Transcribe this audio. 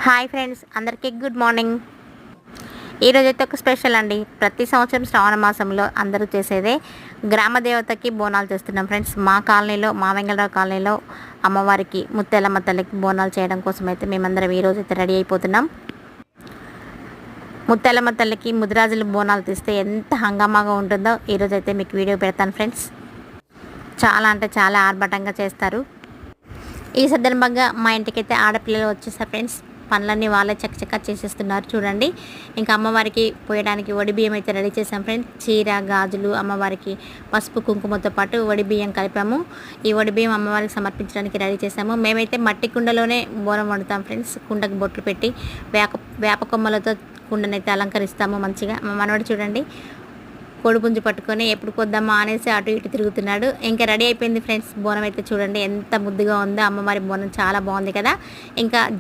Hi friends, అందరికీ good morning. ఈరోజైతే ఒక స్పెషల్ అండి. ప్రతి సంవత్సరం శ్రావణ మాసంలో అందరూ చేసేదే గ్రామ దేవతకి బోనాలు చేస్తున్నాం ఫ్రెండ్స్. మా కాలనీలో, మా వెంగళరావు కాలనీలో అమ్మవారికి ముత్తెలమ్మ తల్లికి బోనాలు చేయడం కోసం అయితే మేమందరం ఈరోజైతే రెడీ అయిపోతున్నాం. ముత్తెలమ్మ తల్లికి ముదిరాజులు బోనాలు తీస్తే ఎంత హంగామాగా ఉంటుందో ఈరోజైతే మీకు వీడియో పెడతాను ఫ్రెండ్స్. చాలా అంటే చాలా ఆర్భాటంగా చేస్తారు. ఈ సందర్భంగా మా ఇంటికైతే ఆడపిల్లలు వచ్చేసారు ఫ్రెండ్స్. పనులన్నీ వాళ్ళే చక్కచక్క చేసేస్తున్నారు చూడండి. ఇంకా అమ్మవారికి పోయడానికి వడి బియ్యం అయితే రెడీ చేసాం ఫ్రెండ్స్. చీర, గాజులు, అమ్మవారికి పసుపు కుంకుమతో పాటు వడి బియ్యం కలిపాము. ఈ వడి బియ్యం అమ్మవారికి సమర్పించడానికి రెడీ చేసాము. మేమైతే మట్టి కుండలోనే బోనం వండుతాం ఫ్రెండ్స్. కుండకు బొట్లు పెట్టి వేప కొమ్మలతో కుండనైతే అలంకరిస్తాము మంచిగా. మా మనవడు చూడండి, కోడిపుంజు పట్టుకొని ఎప్పుడు కొద్దామా అనేసి అటు ఇటు తిరుగుతున్నాడు. ఇంకా రెడీ అయిపోయింది ఫ్రెండ్స్. బోనం అయితే చూడండి ఎంత ముద్దుగా ఉందో. అమ్మవారి బోనం చాలా బాగుంది కదా. ఇంకా